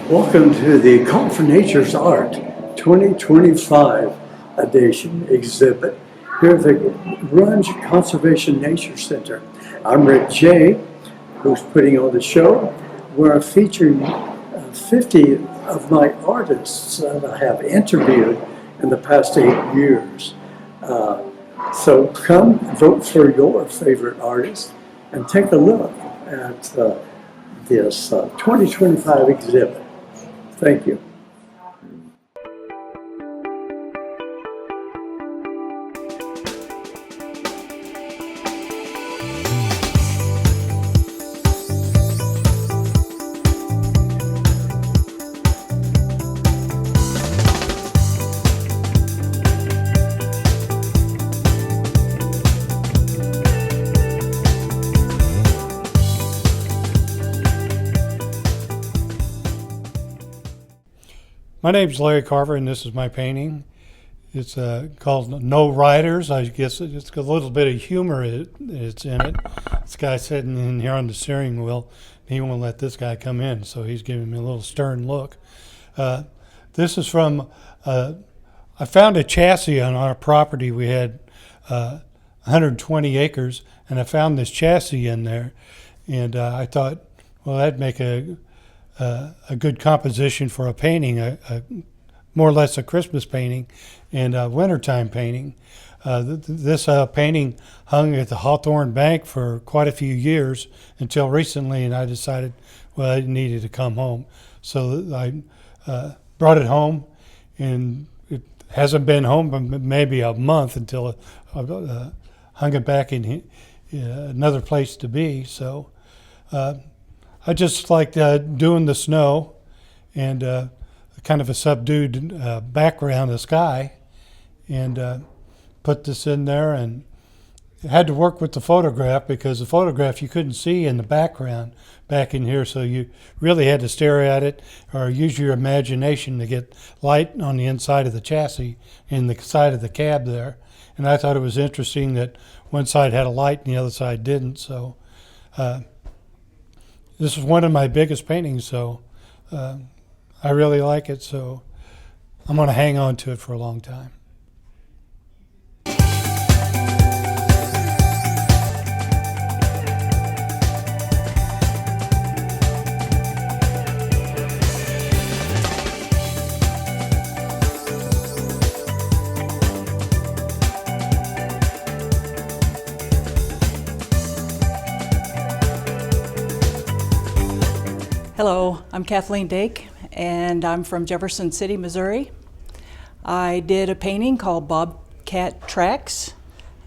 Welcome to the Call for Nature's Art 2025 edition exhibit here at the Runge Conservation Nature Center. I'm Rick Jay, who's putting on the show. We're featuring 50 of my artists that I have interviewed in the past 8 years. So come vote for your favorite artist and take a look at this 2025 exhibit. Thank you. My name's Larry Carver, and this is my painting. It's called No Riders. I guess it's a little bit of humor it's in it. This guy sitting in here on the steering wheel, he won't let this guy come in, so he's giving me a little stern look. This is from, I found a chassis on our property. We had 120 acres, and I found this chassis in there, and I thought, well, that'd make a good composition for a painting, more or less a Christmas painting and a wintertime painting. This painting hung at the Hawthorne Bank for quite a few years until recently, and I decided, well, it needed to come home. So I brought it home, and it hasn't been home but maybe a month until I hung it back in another place to be. So I just liked doing the snow and kind of a subdued background, the sky, and put this in there, and had to work with the photograph because the photograph you couldn't see in the background back in here, so you really had to stare at it or use your imagination to get light on the inside of the chassis and the side of the cab there. And I thought it was interesting that one side had a light and the other side didn't, so this is one of my biggest paintings, so I really like it, so I'm going to hang on to it for a long time. Hello, I'm Kathleen Dake, and I'm from Jefferson City, Missouri. I did a painting called Bobcat Tracks,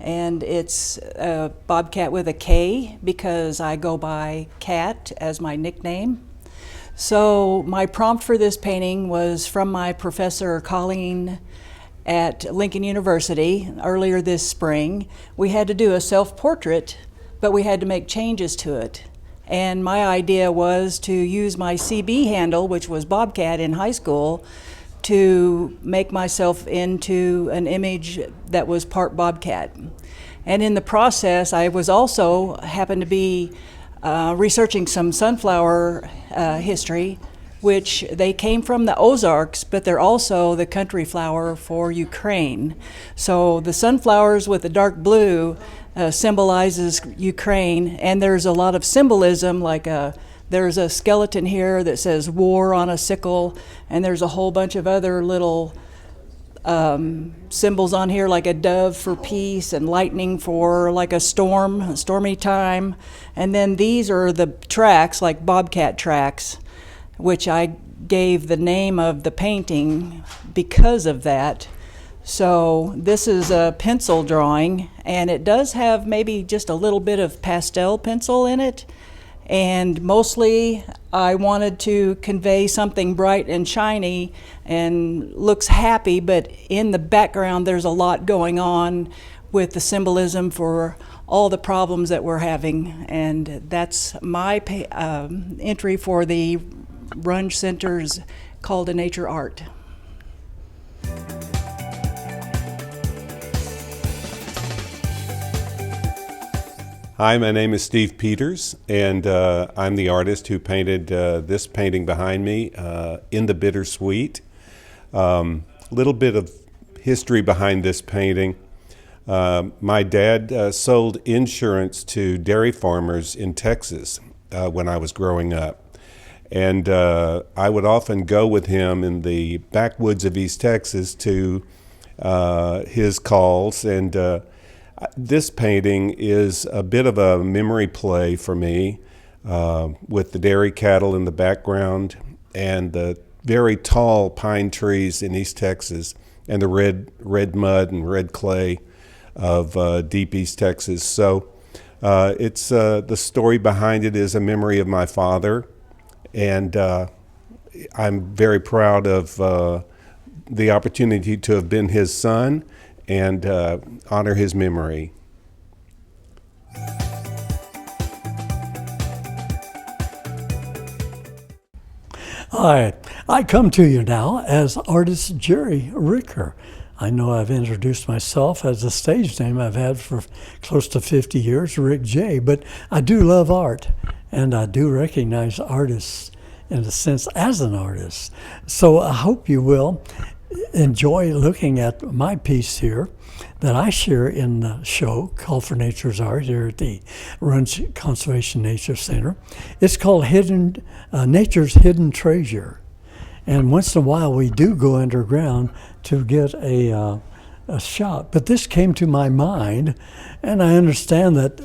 and it's a bobcat with a K because I go by Cat as my nickname. So my prompt for this painting was from my professor Colleen at Lincoln University earlier this spring. We had to do a self-portrait, but we had to make changes to it. And my idea was to use my CB handle, which was Bobcat in high school, to make myself into an image that was part Bobcat. And in the process, I was also happened to be researching some sunflower history, which they came from the Ozarks, but they're also the country flower for Ukraine. So the sunflowers with the dark blue symbolizes Ukraine, and there's a lot of symbolism, like there's a skeleton here that says war on a sickle, and there's a whole bunch of other little symbols on here, like a dove for peace and lightning for like a stormy time. And then these are the tracks, like Bobcat tracks, which I gave the name of the painting because of that. So this is a pencil drawing, and it does have maybe just a little bit of pastel pencil in it. And mostly I wanted to convey something bright and shiny and looks happy, but in the background there's a lot going on with the symbolism for all the problems that we're having. And that's my entry for the Runge Center's Call to Nature Art. Hi, my name is Steve Peters, and I'm the artist who painted this painting behind me, In the Bittersweet. Little bit of history behind this painting. My dad sold insurance to dairy farmers in Texas when I was growing up. And I would often go with him in the backwoods of East Texas to his calls. And this painting is a bit of a memory play for me, with the dairy cattle in the background and the very tall pine trees in East Texas and the red mud and red clay of deep East Texas. So it's the story behind it is a memory of my father, and I'm very proud of the opportunity to have been his son and honor his memory. Hi, I come to you now as artist Jerry Ricker. I know I've introduced myself as a stage name I've had for close to 50 years, Rick J, but I do love art, and I do recognize artists in a sense as an artist. So I hope you will enjoy looking at my piece here that I share in the show called For Nature's Art here at the Runge Conservation Nature Center. It's called Nature's Hidden Treasure. And once in a while we do go underground to get a shot. But this came to my mind, and I understand that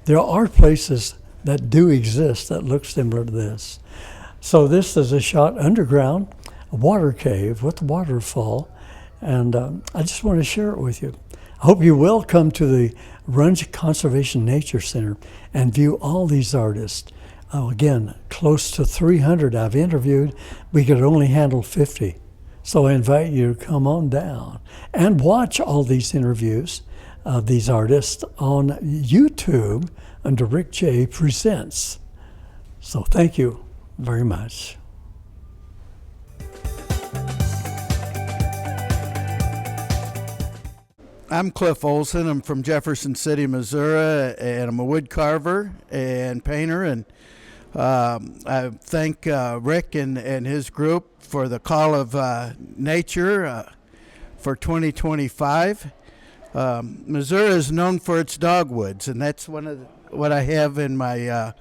there are places that do exist that look similar to this. So this is a shot underground, a water cave with a waterfall, and I just want to share it with you. I hope you will come to the Runge Conservation Nature Center and view all these artists. Again, close to 300 I've interviewed. We could only handle 50. So I invite you to come on down and watch all these interviews of these artists on YouTube under Rick J Presents. So thank you very much. I'm Cliff Olson. I'm from Jefferson City, Missouri, and I'm a wood carver and painter. And I thank Rick and his group for the call of nature for 2025. Missouri is known for its dogwoods, and that's one of what I have in my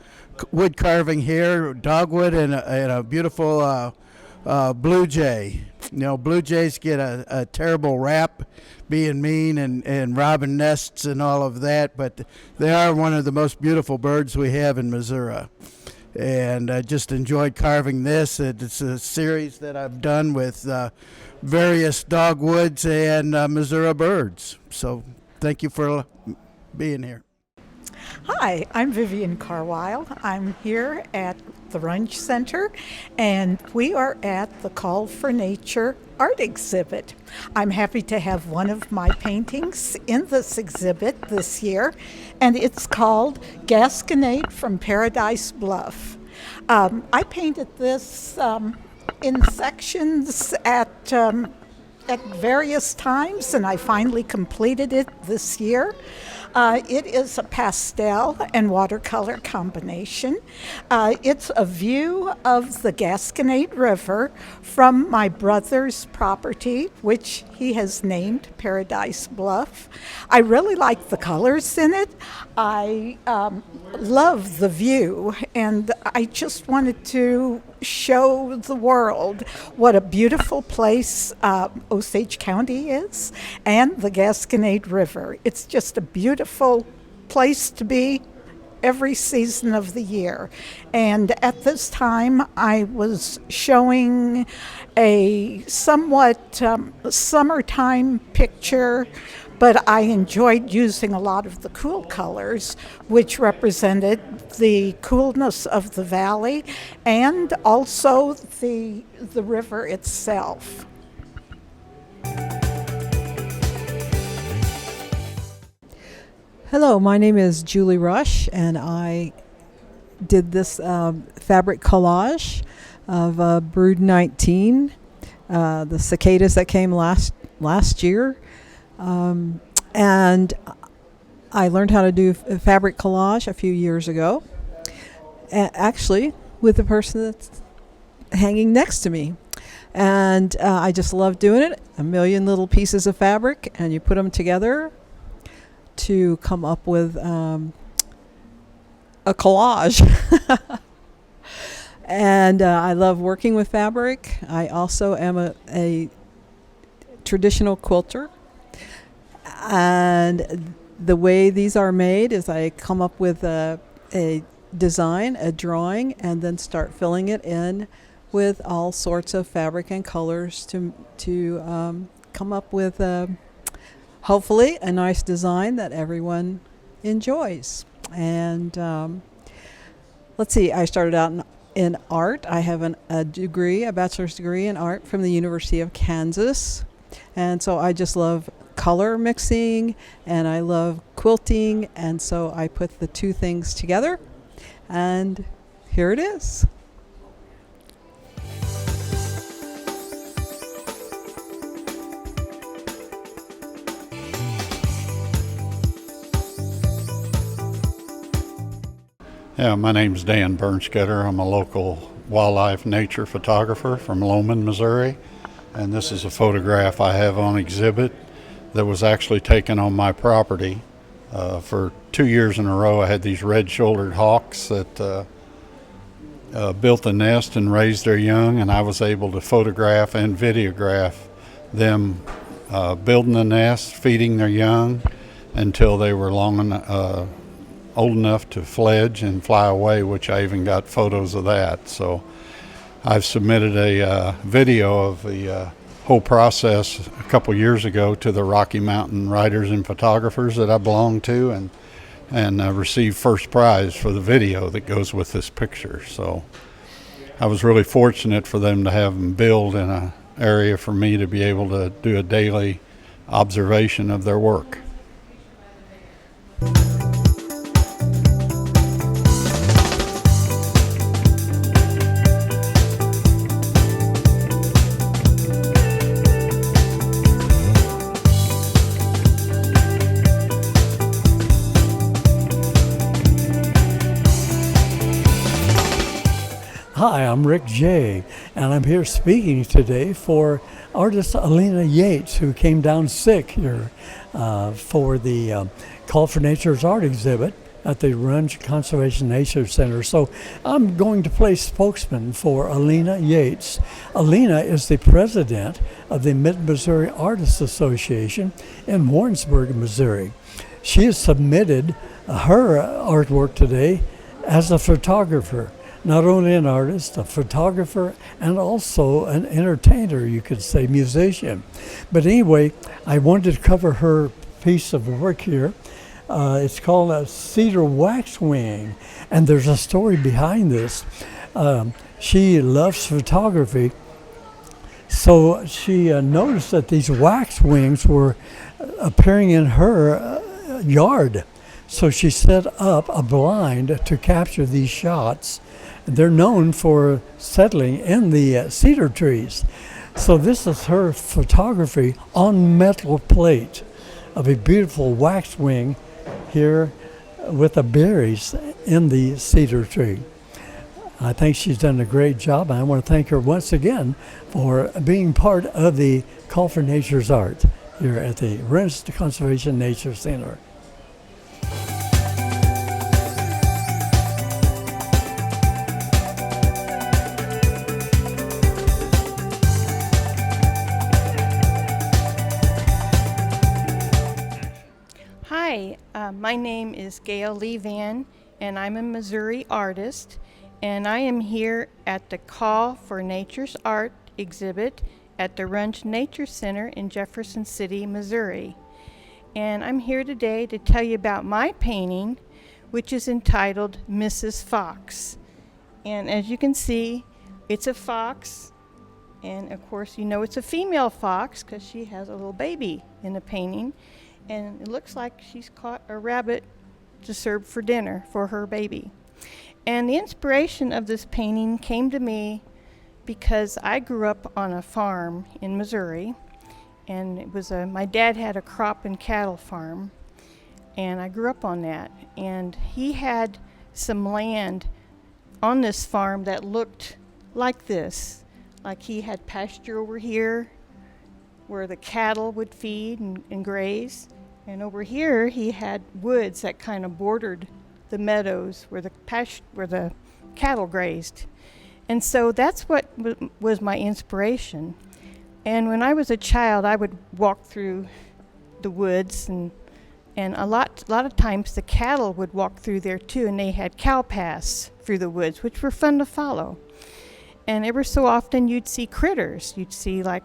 wood carving here: dogwood and a beautiful blue jay. You know, blue jays get a terrible rap, being mean and robbing nests and all of that, but they are one of the most beautiful birds we have in Missouri. And I just enjoyed carving this. It's a series that I've done with various dogwoods and Missouri birds. So thank you for being here. Hi, I'm Vivian Carwile. I'm here at the Runge Center, and we are at the Call for Nature art exhibit. I'm happy to have one of my paintings in this exhibit this year, and it's called Gasconade from Paradise Bluff. I painted this in sections at various times, and I finally completed it this year. It is a pastel and watercolor combination. It's a view of the Gasconade River from my brother's property, which he has named Paradise Bluff. I really like the colors in it. I love the view, and I just wanted to show the world what a beautiful place Osage County is and the Gasconade River. It's just a beautiful place to be every season of the year. And at this time, I was showing a somewhat summertime picture, but I enjoyed using a lot of the cool colors, which represented the coolness of the valley and also the river itself. Hello, my name is Julie Rush, and I did this fabric collage of Brood 19, the cicadas that came last year. And I learned how to do fabric collage a few years ago, actually with the person that's hanging next to me. And I just love doing it. A million little pieces of fabric, and you put them together to come up with a collage. And I love working with fabric. I also am a traditional quilter. And the way these are made is I come up with a design, a drawing, and then start filling it in with all sorts of fabric and colors to come up with hopefully a nice design that everyone enjoys. And let's see, I started out in art. I have a degree, a bachelor's degree in art from the University of Kansas. And so I just love color mixing and I love quilting. And so I put the two things together, and here it is. Yeah, my name's Dan Bernsketter. I'm a local wildlife nature photographer from Lowman, Missouri. And this is a photograph I have on exhibit that was actually taken on my property. For 2 years in a row, I had these red-shouldered hawks that built a nest and raised their young, and I was able to photograph and videograph them building the nest, feeding their young until they were old enough to fledge and fly away, which I even got photos of that. So I've submitted a video of the whole process a couple years ago to the Rocky Mountain Writers and Photographers that I belong to, and received first prize for the video that goes with this picture. So I was really fortunate for them to have them build in an area for me to be able to do a daily observation of their work. Hi, I'm Rick J, and I'm here speaking today for artist Alina Yates, who came down sick here for the Call for Nature's art exhibit at the Runge Conservation Nature Center. So I'm going to play spokesman for Alina Yates. Alina is the president of the Mid-Missouri Artists Association in Warrensburg, Missouri. She has submitted her artwork today as a photographer. Not only an artist, a photographer, and also an entertainer, you could say, musician. But anyway, I wanted to cover her piece of work here. It's called a cedar waxwing, and there's a story behind this. She loves photography, so she noticed that these waxwings were appearing in her yard. So she set up a blind to capture these shots. They're known for settling in the cedar trees. So this is her photography on metal plate of a beautiful waxwing here with the berries in the cedar tree. I think she's done a great job. I want to thank her once again for being part of the Call for Nature's Art here at the Runge Conservation Nature Center. Hi, my name is Gail Lee Van, and I'm a Missouri artist, and I am here at the Call for Nature's Art exhibit at the Runge Nature Center in Jefferson City, Missouri. And I'm here today to tell you about my painting, which is entitled Mrs. Fox. And as you can see, it's a fox, and of course you know it's a female fox because she has a little baby in the painting. And it looks like she's caught a rabbit to serve for dinner for her baby. And the inspiration of this painting came to me because I grew up on a farm in Missouri, and it was my dad had a crop and cattle farm. and I grew up on that. And he had some land on this farm that looked like this. Like he had pasture over here where the cattle would feed and graze. And over here he had woods that kind of bordered the meadows where the cattle grazed. And so that's what was my inspiration. And when I was a child, I would walk through the woods, and a lot of times the cattle would walk through there too, and they had cow paths through the woods, which were fun to follow. And ever so often you'd see critters. You'd see like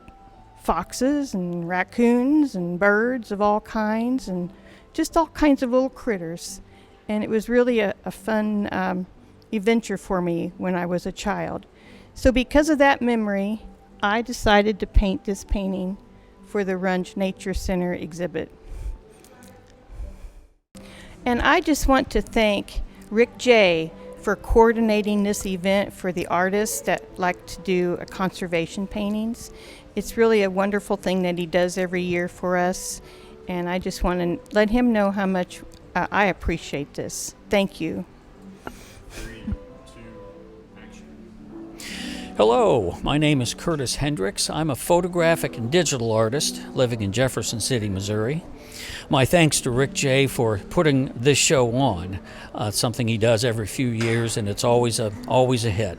foxes and raccoons and birds of all kinds, and just all kinds of little critters. And it was really a fun adventure for me when I was a child. So because of that memory, I decided to paint this painting for the Runge Nature Center exhibit. And I just want to thank Rick J. for coordinating this event for the artists that like to do conservation paintings. It's really a wonderful thing that he does every year for us, and I just want to let him know how much I appreciate this. Thank you. Hello, my name is Curtis Hendricks. I'm a photographic and digital artist living in Jefferson City, Missouri. My thanks to Rick J. for putting this show on. It's something he does every few years, and it's always a hit.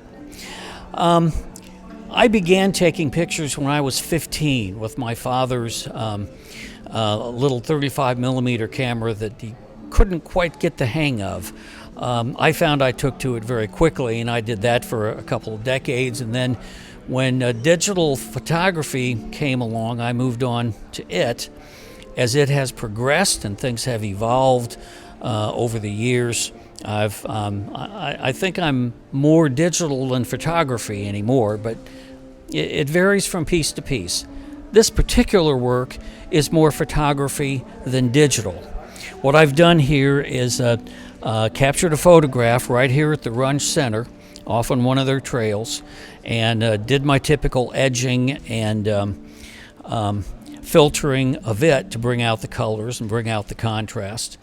I began taking pictures when I was 15 with my father's little 35 millimeter camera that he couldn't quite get the hang of. I found I took to it very quickly, and I did that for a couple of decades. And then when digital photography came along, I moved on to it. As it has progressed and things have evolved over the years, I think I'm more digital than photography anymore, but it varies from piece to piece. This particular work is more photography than digital. What I've done here is captured a photograph right here at the Runge Center off on one of their trails, and did my typical edging and filtering of it to bring out the colors and bring out the contrast.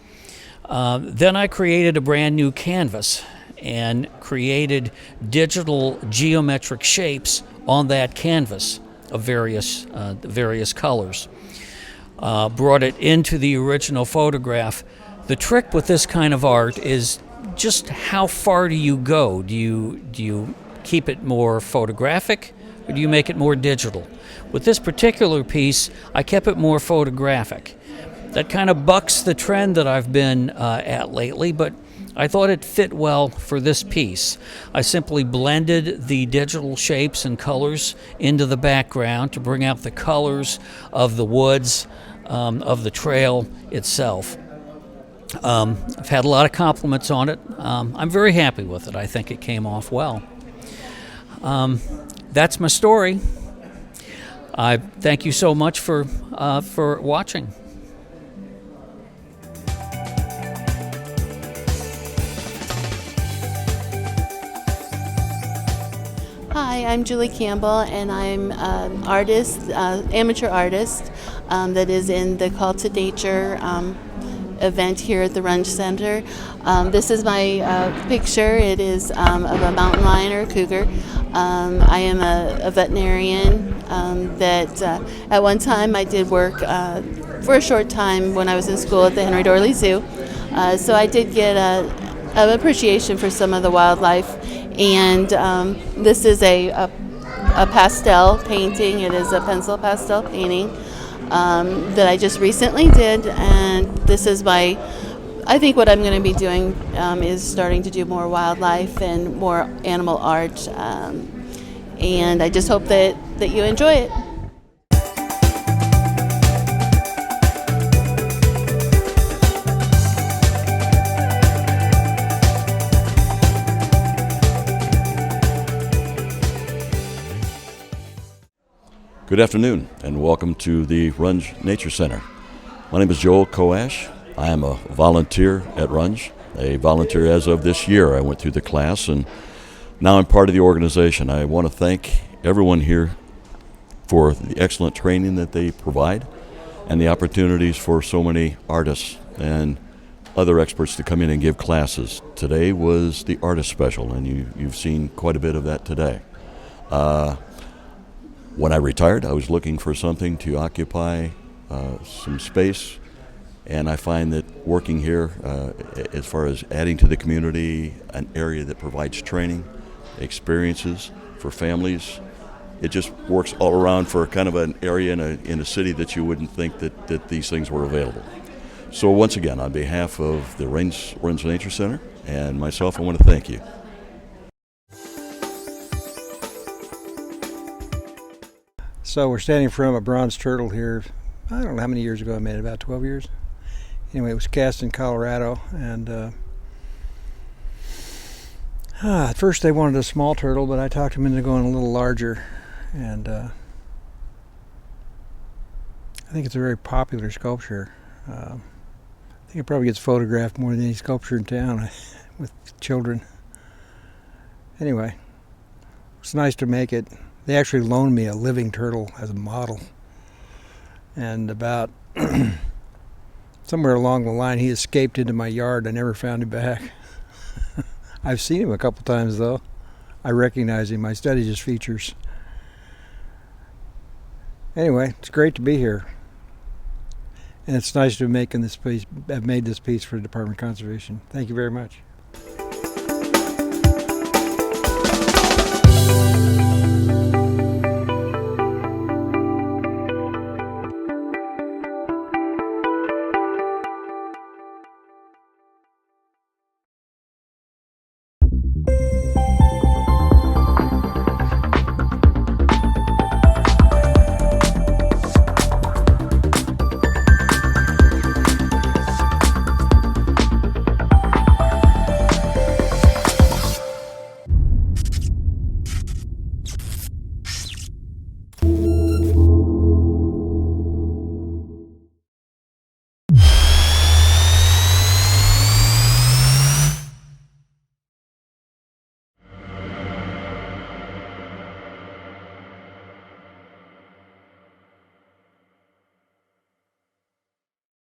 Then I created a brand new canvas and created digital geometric shapes on that canvas of various colors. Brought it into the original photograph. The trick with this kind of art is just how far do you go? Do you keep it more photographic, or do you make it more digital? With this particular piece, I kept it more photographic. That kind of bucks the trend that I've been at lately, but I thought it fit well for this piece. I simply blended the digital shapes and colors into the background to bring out the colors of the woods, of the trail itself. I've had a lot of compliments on it. I'm very happy with it. I think it came off well. That's my story. I thank you so much for watching. Hi, I'm Julie Campbell, and I'm an artist, amateur artist that is in the Call to Nature event here at the Runge Center. This is my picture. It is of a mountain lion or a cougar. I am a veterinarian that at one time I did work for a short time when I was in school at the Henry Dorley Zoo. So I did get an appreciation for some of the wildlife. And this is a pastel painting. It is a pencil pastel painting that I just recently did, and this is I think what I'm going to be doing is starting to do more wildlife and more animal art, and I just hope that you enjoy it. Good afternoon, and welcome to the Runge Nature Center. My name is Joel Koash. I am a volunteer at Runge, a volunteer as of this year. I went through the class, and now I'm part of the organization. I want to thank everyone here for the excellent training that they provide and the opportunities for so many artists and other experts to come in and give classes. Today was the artist special, and you've seen quite a bit of that today. When I retired, I was looking for something to occupy some space, and I find that working here, as far as adding to the community, an area that provides training, experiences for families, it just works all around for kind of an area in a city that you wouldn't think that these things were available. So once again, on behalf of the Range Nature Center and myself, I want to thank you. So we're standing in front of a bronze turtle here. I don't know how many years ago I made it, about 12 years. Anyway, it was cast in Colorado, and at first they wanted a small turtle, but I talked them into going a little larger, and I think it's a very popular sculpture. I think it probably gets photographed more than any sculpture in town with children. Anyway, it's nice to make it. They actually loaned me a living turtle as a model, and about somewhere along the line he escaped into my yard. I never found him back. I've seen him a couple times though. I recognize him. I studied his features. Anyway, it's great to be here, and it's nice to have made this piece for the Department of Conservation. Thank you very much.